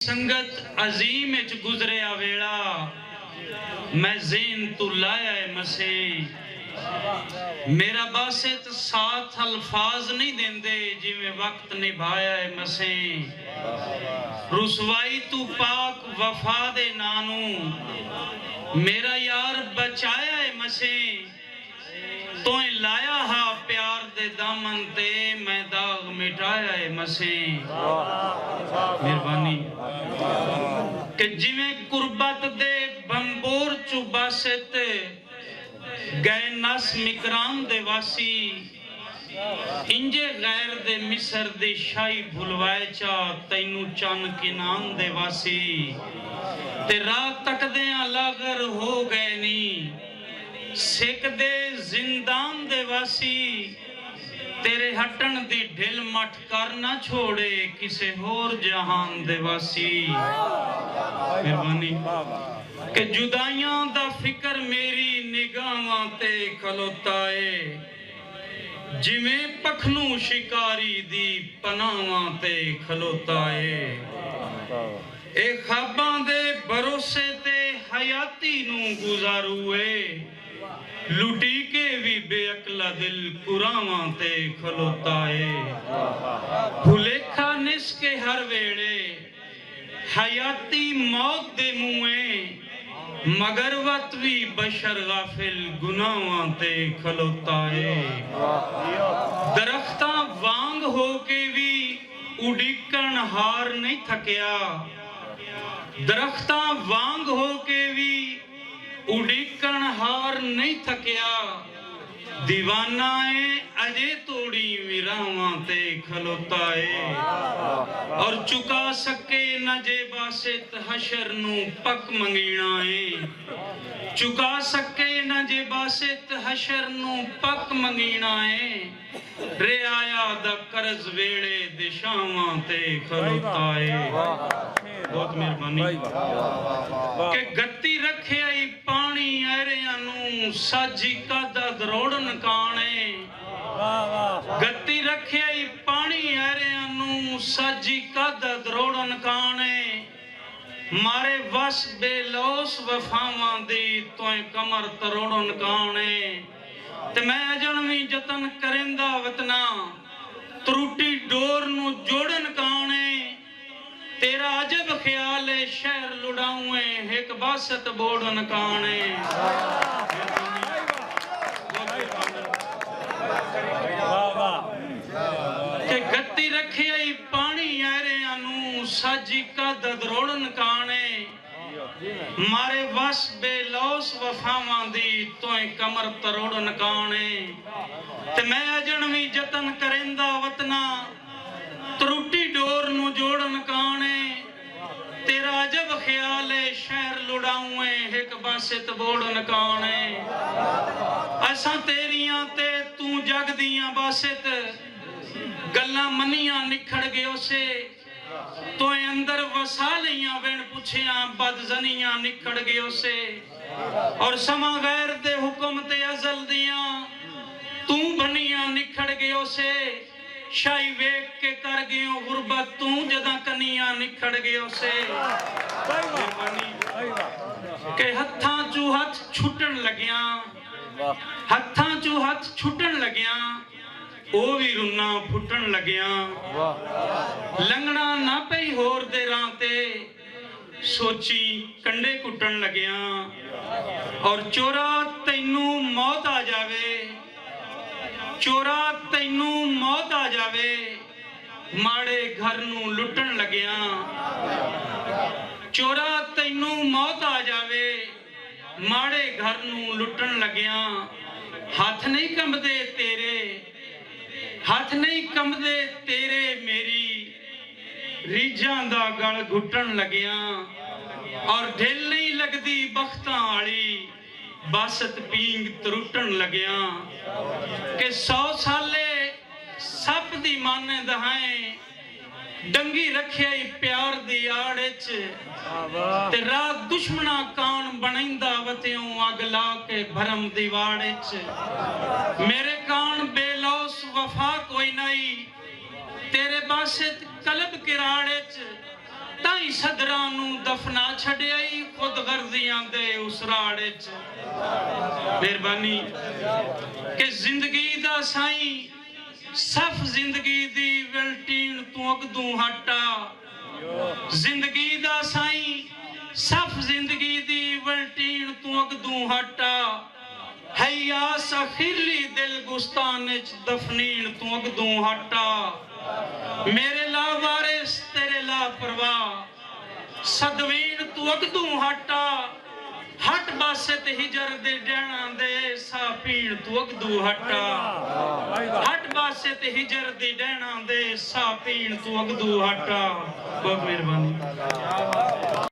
संगत अजीम च गुजरिया वेला मैं ज़ेन तू लाया है मसे मेरा बासित साथ अल्फाज नहीं देंदे जिवें वक्त निभाया है मसे रुसवाई तू पाक वफा दे नानू मेरा यार बचाया है मसे तो लाया हा प्यार दे दामन ते मैं दाग मिटाया है मसे मेहरबानी कि जिवें कुर्बत दे बंबोर चु बासित गए नस मिकराम दे वासी इंजे गैर दे मिसर दे शाही भुलवाए चा तैनू चन किनान दे वासी ते रात तकदे लागर हो गए नी सिख दे जिंदान दे वासी तेरे हटन दी ढिल मठ कर ना छोड़े किसे होर जहान दे वासी मेहरबानी के जुदाइयां दा फिकर मेरी निगाहां ते खलोता है जिवें पखनू शिकारी दी पनाहां ते खलोता है ए ख्वाबां दे भरोसे ते हयाती नू गुजारू है लुटी के भी बेअकला दिल कुरावां ते खलोता है भुलेखा निस के हर वेले हयाती मौत दे मुए मगर वत भी बशर गाफिल गुनाहां ते खलोता है दरख्तां वांग हो के भी उड़ीकण हार नहीं थकिया दरख्तां वांग हो के भी उड़ीकण हार नहीं थकिया दीवाना है अजे तोड़ी विरावां ते खलोता है और चुका सके न जे बासित हशर नू पक मंगीना है चुका सके न जे बासित हशर नू पक मंगीना है रियाया दा कर्ज वेले दिशावां ते खलोता है बहुत मेहरबानी के गत्ती रखे आई पानी ऐरियां नू साजी कादा दरोड़न काने गत्ती रखे आई पानी ऐरियां नू साजी कादा दरोड़न काने मारे वस बेलोस वफावां दी तोय कमर तरोड़न काने ते मैं अजनवी जतन करेंदा वतना त्रुटी डोर नू जोड़न काने तेरा अजब ख्याल है शहर लुड़ाऊए एक बासत बोड़न काने के गत्ती रखे आई पानी ऐरियां नू साजी का ददरोड़न काने मारे वस बेलौस वफावां दी तोय कमर तरोड़न काने ते मैं अजनवी जतन करेंदा वतना त्रुटी डोर नू जोड़न काने तेरा अजब ख्याल है शहर लुड़ाऊए एक बासित बोड़न काने असां तेरियां ते तू जग दियां बासित गल्लां मनियां निखड़ गयो से तोए अंदर वसा लियां वेण पुछियां बदजनियां निखड़ गयो से और समा गैर दे हुक्म ते अजल दियां तू बनियां निखड़ गयो से शाही वेख के कर गयो गुरबत तू जदा कनियां निखड़ गयो से के हत्थां चू हथ छुटन लगिया हत्थां चू हथ छुटन लगिया ओ भी रुन्ना फुटन लगिया लंगना ना पई होर दे राह ते सोची कंडे कुटन लगिया और चोरा तैनू मौत आ जावे चोरा तैनू मौत आ जावे माड़े घर नू लुटन लगिया चोरा तैनू मौत आ जावे माड़े घर नू लुटन लगिया हाथ नहीं कंबदे तेरे हाथ नहीं कंबदे तेरे मेरी रीझां दा गल घुटन लगिया और ढिल नहीं लगदी बख्तां वाली बासत पींग त्रुटन लगिया के 100 साले सप दी माने दहाए डंगी रखे प्यार दी आड़ ते रात दुश्मना कान बनैंदा वत्यों अग ला के भरम दी वाड़ मेरे कान बेलौस वफा कोई नहीं तेरे बासित कलब किराड़े ताई सदरां नूं दफना छड्डिया ही खुद गर्जियां दे उस राड़ विच। मेहरबानी कि जिंदगी दा साईं सफ जिंदगी दी वलटीन तू अगदू हटा, जिंदगी दा साईं सफ जिंदगी दी वलटीन तू अगदू हटा, हैया सखीली दिल गुस्तान च दफनीन तू अगदू हटा। मेरे ला वारिस तेरे ला परवाह सदवीन तू अगदू हटा, हट बासे ते हिजर दे डैणा दे सा पीण तू अगदू हटा, हट बासे ते हिजर दे डैणा दे सा पीण तू अगदू हटा। बहुत मेहरबानी।